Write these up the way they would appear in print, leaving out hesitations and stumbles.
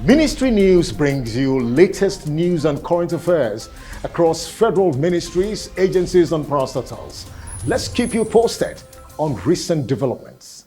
Ministry News brings you latest news and current affairs across federal ministries, agencies, and parastatals. Let's keep you posted on recent developments.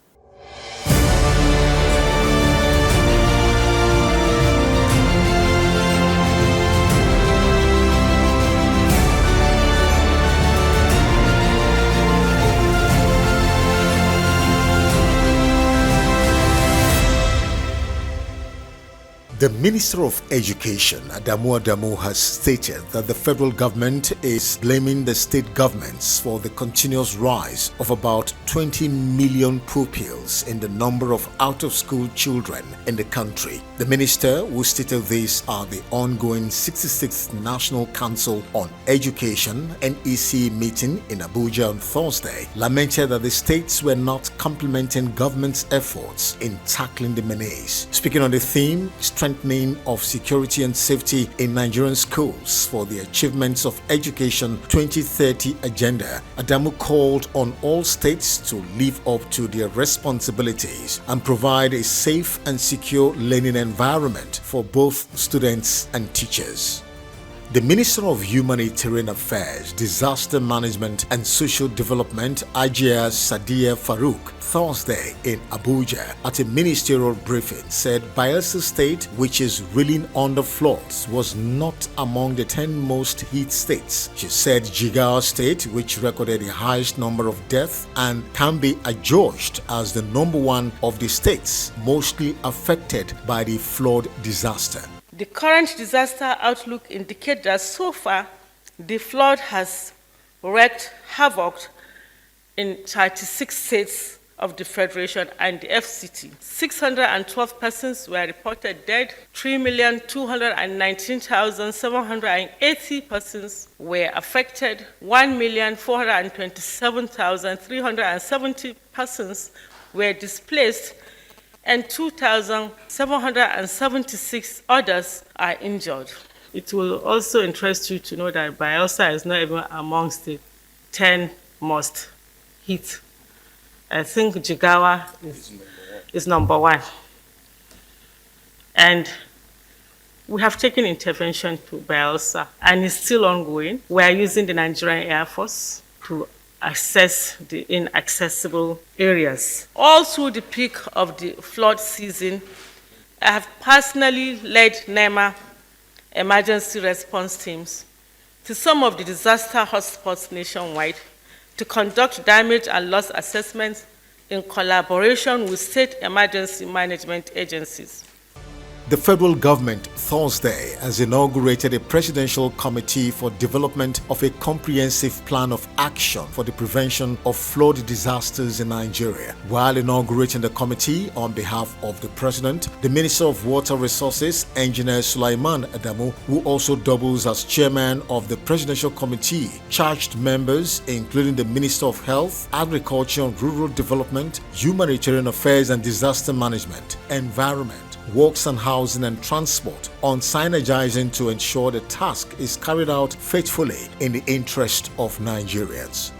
The Minister of Education, Adamu, has stated that the federal government is blaming the state governments for the continuous rise of about 20 million pupils in the number of out-of-school children in the country. The minister, who stated this at the ongoing 66th National Council on Education (NEC) meeting in Abuja on Thursday, lamented that the states were not complementing government's efforts in tackling the menace. Speaking on the theme, strengthening of security and safety in Nigerian schools for the Achievements of Education 2030 agenda, Adamu called on all states to live up to their responsibilities and provide a safe and secure learning environment for both students and teachers. The Minister of Humanitarian Affairs, Disaster Management and Social Development, Ajia Sadiya Farouk, Thursday in Abuja at a ministerial briefing said Bayelsa State, which is reeling under floods, was not among the 10 most hit states. She said Jigawa State, which recorded the highest number of deaths and can be adjudged as the number one of the states mostly affected by the flood disaster. The current disaster outlook indicates that so far, the flood has wreaked havoc in 36 states of the Federation and the FCT. 612 persons were reported dead, 3,219,780 persons were affected, 1,427,370 persons were displaced, and 2,776 others are injured. It will also interest you to know that Bayelsa is not even amongst the 10 most hit. I think Jigawa is number one. And we have taken intervention to Bayelsa, and it's still ongoing. We are using the Nigerian Air Force to access the inaccessible areas. All through the peak of the flood season, I have personally led NEMA emergency response teams to some of the disaster hotspots nationwide to conduct damage and loss assessments in collaboration with state emergency management agencies. The federal government Thursday has inaugurated a presidential committee for development of a comprehensive plan of action for the prevention of flood disasters in Nigeria. While inaugurating the committee on behalf of the president, the Minister of Water Resources, Engineer Sulaiman Adamu, who also doubles as chairman of the presidential committee, charged members, including the Minister of Health, Agriculture and Rural Development, Humanitarian Affairs and Disaster Management, Environment, Works and Housing and Transport, on synergizing to ensure the task is carried out faithfully in the interest of Nigerians.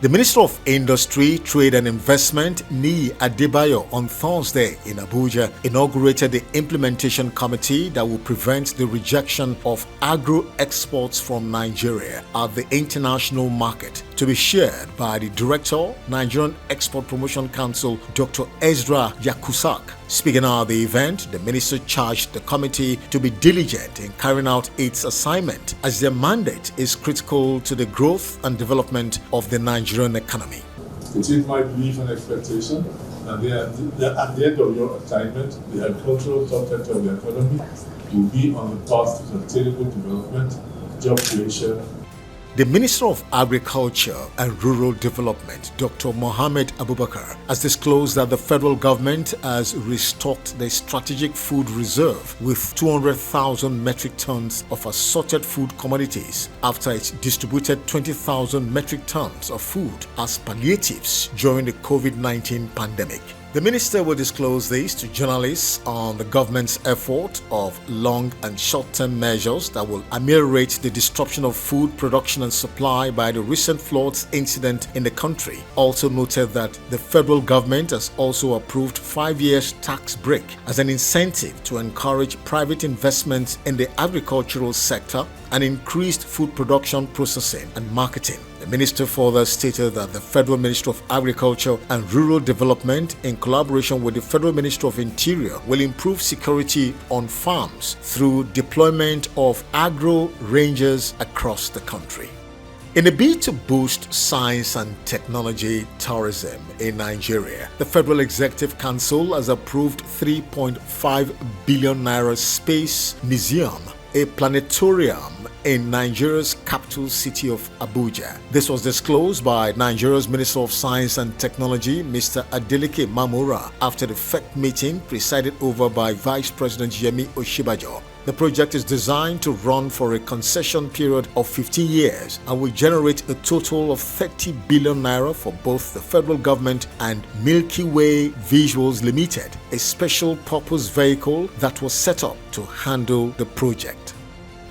The Minister of Industry, Trade and Investment, Ni Adebayo, on Thursday in Abuja inaugurated the implementation committee that will prevent the rejection of agro exports from Nigeria at the international market, to be chaired by the Director, Nigerian Export Promotion Council, Dr. Ezra Yakusak. Speaking at the event, the minister charged the committee to be diligent in carrying out its assignment, as their mandate is critical to the growth and development of the Nigerian economy. It is my belief and expectation that at the end of your assignment, the agricultural subsector of the economy will be on the path to sustainable development, job creation. The Minister of Agriculture and Rural Development, Dr. Mohammed Abubakar, has disclosed that the federal government has restocked the strategic food reserve with 200,000 metric tons of assorted food commodities after it distributed 20,000 metric tons of food as palliatives during the COVID-19 pandemic. The minister will disclose this to journalists on the government's effort of long and short-term measures that will ameliorate the disruption of food production and supply by the recent floods incident in the country. Also noted that the federal government has also approved 5 years tax break as an incentive to encourage private investments in the agricultural sector and increased food production, processing and marketing. The minister further stated that the Federal Ministry of Agriculture and Rural Development, in collaboration with the Federal Ministry of Interior, will improve security on farms through deployment of agro rangers across the country. In a bid to boost science and technology tourism in Nigeria, the Federal Executive Council has approved 3.5 billion naira space museum, a planetarium in Nigeria's capital city of Abuja. This was disclosed by Nigeria's Minister of Science and Technology, Mr. Adeleke Mamora, after the FEC meeting presided over by Vice President Yemi Osinbajo. The project is designed to run for a concession period of 15 years and will generate a total of 30 billion naira for both the federal government and Milky Way Visuals Limited, a special purpose vehicle that was set up to handle the project.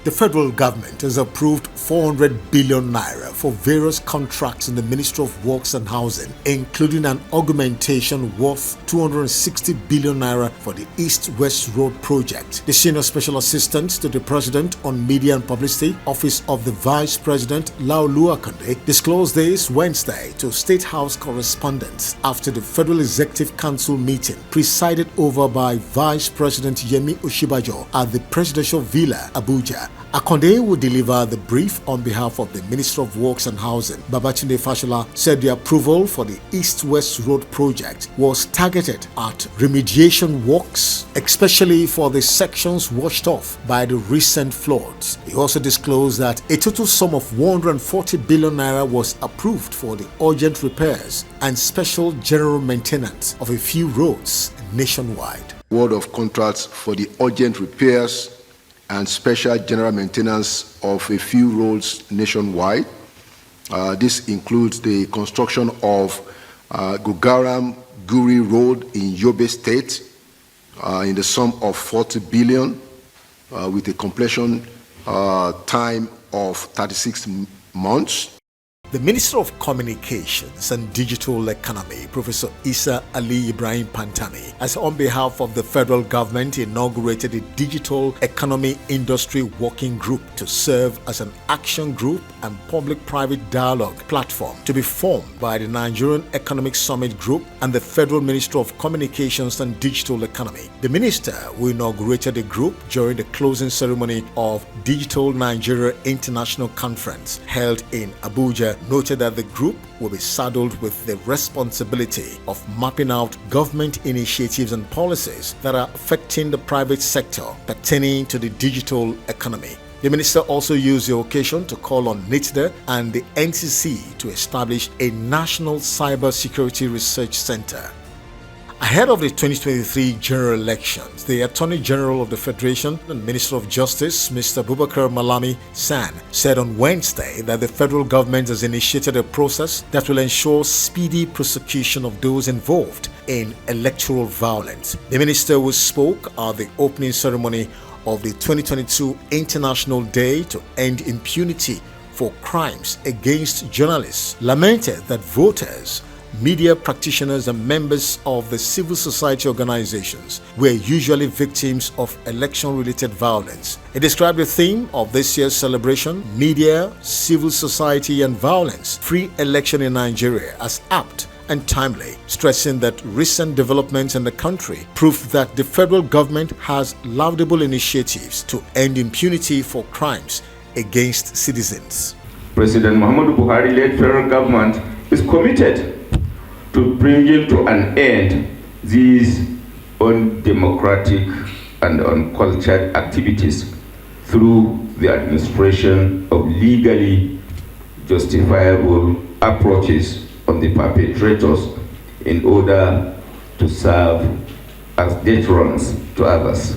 The federal government has approved 400 billion naira for various contracts in the Ministry of Works and Housing, including an augmentation worth 260 billion naira for the East-West Road project. The Senior Special Assistant to the President on Media and Publicity, Office of the Vice President, Laolu Akande, disclosed this Wednesday to State House correspondents after the Federal Executive Council meeting presided over by Vice President Yemi Osinbajo at the Presidential Villa, Abuja. Akande will deliver the brief on behalf of the Minister of Works and Housing. Babatunde Fashola said the approval for the East-West Road project was targeted at remediation works, especially for the sections washed off by the recent floods. He also disclosed that a total sum of 140 billion naira was approved for the urgent repairs and special general maintenance of a few roads nationwide. Award of contracts for the urgent repairs and special general maintenance of a few roads nationwide. This includes the construction of Gugaram-Guri Road in Yobe State in the sum of 40 billion with a completion time of 36 months. The Minister of Communications and Digital Economy, Professor Isa Ali Ibrahim Pantami, has on behalf of the federal government inaugurated a Digital Economy Industry Working Group to serve as an action group and public-private dialogue platform to be formed by the Nigerian Economic Summit Group and the Federal Ministry of Communications and Digital Economy. The minister, who inaugurated the group during the closing ceremony of Digital Nigeria International Conference held in Abuja, noted that the group will be saddled with the responsibility of mapping out government initiatives and policies that are affecting the private sector pertaining to the digital economy. The minister also used the occasion to call on NITDA and the NCC to establish a National Cyber Security Research Center. Ahead of the 2023 general elections, the Attorney General of the Federation and Minister of Justice, Mr. Bubakar Malami San, said on Wednesday that the federal government has initiated a process that will ensure speedy prosecution of those involved in electoral violence. The minister, who spoke at the opening ceremony of the 2022 International Day to End Impunity for Crimes Against Journalists, lamented that voters, media practitioners and members of the civil society organizations were usually victims of election-related violence. He described the theme of this year's celebration, Media, Civil Society and Violence, Free Election in Nigeria, as apt and timely, stressing that recent developments in the country prove that the federal government has laudable initiatives to end impunity for crimes against citizens. President Muhammadu Buhari-led federal government is committed to bringing to an end these undemocratic and uncultured activities through the administration of legally justifiable approaches on the perpetrators in order to serve as deterrents to others.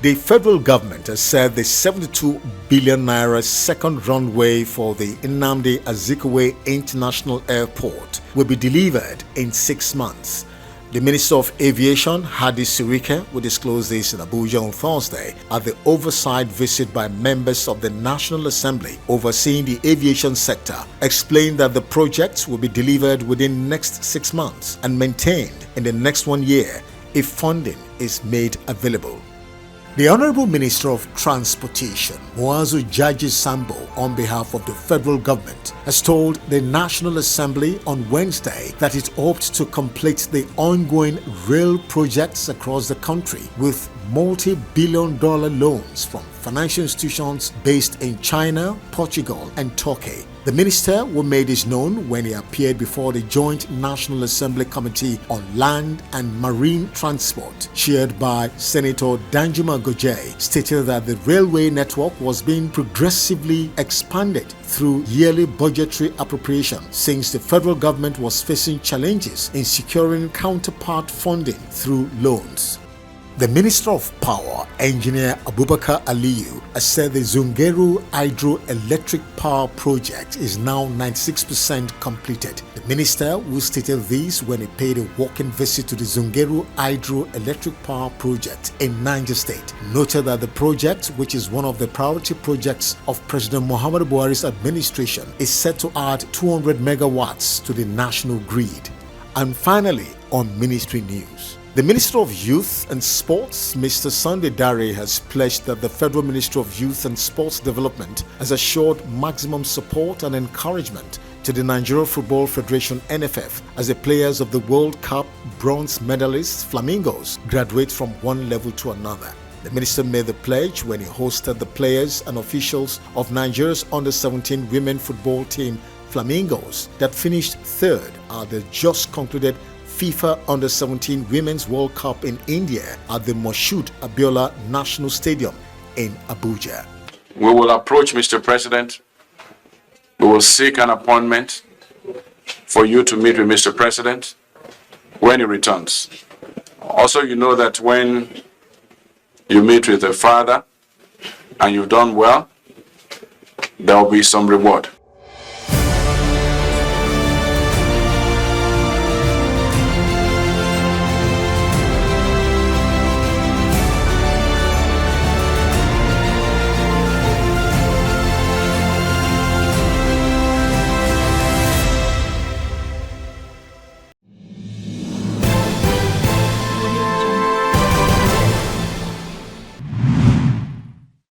The federal government has said the 72 billion naira second runway for the Nnamdi Azikiwe International Airport will be delivered in 6 months. The Minister of Aviation, Hadi Sirike, will disclose this in Abuja on Thursday at the oversight visit by members of the National Assembly overseeing the aviation sector, explained that the projects will be delivered within the next 6 months and maintained in the next 1 year if funding is made available. The Honorable Minister of Transportation, Muazu Jaji Sambo, on behalf of the federal government, has told the National Assembly on Wednesday that it hopes to complete the ongoing rail projects across the country with multi-billion-dollar loans from financial institutions based in China, Portugal, and Turkey. The minister made this known when he appeared before the Joint National Assembly Committee on Land and Marine Transport, chaired by Senator Danjuma Goje, stated that the railway network was being progressively expanded through yearly budgetary appropriation since the federal government was facing challenges in securing counterpart funding through loans. The Minister of Power, Engineer Abubakar Aliyu, has said the Zungeru Hydroelectric Power Project is now 96% completed. The minister, who stated this when he paid a walking visit to the Zungeru Hydroelectric Power Project in Niger State, noted that the project, which is one of the priority projects of President Muhammadu Buhari's administration, is set to add 200 megawatts to the national grid. And finally, on ministry news. The Minister of Youth and Sports, Mr. Sunday Dare, has pledged that the Federal Ministry of Youth and Sports Development has assured maximum support and encouragement to the Nigeria Football Federation (NFF) as the players of the World Cup bronze medalists Flamingos graduate from one level to another. The minister made the pledge when he hosted the players and officials of Nigeria's under-17 women football team Flamingos that finished third at the just concluded FIFA Under-17 Women's World Cup in India at the Moshood Abiola National Stadium in Abuja. We will approach Mr. President. We will seek an appointment for you to meet with Mr. President when he returns. Also, you know that when you meet with the father and you've done well, there will be some reward.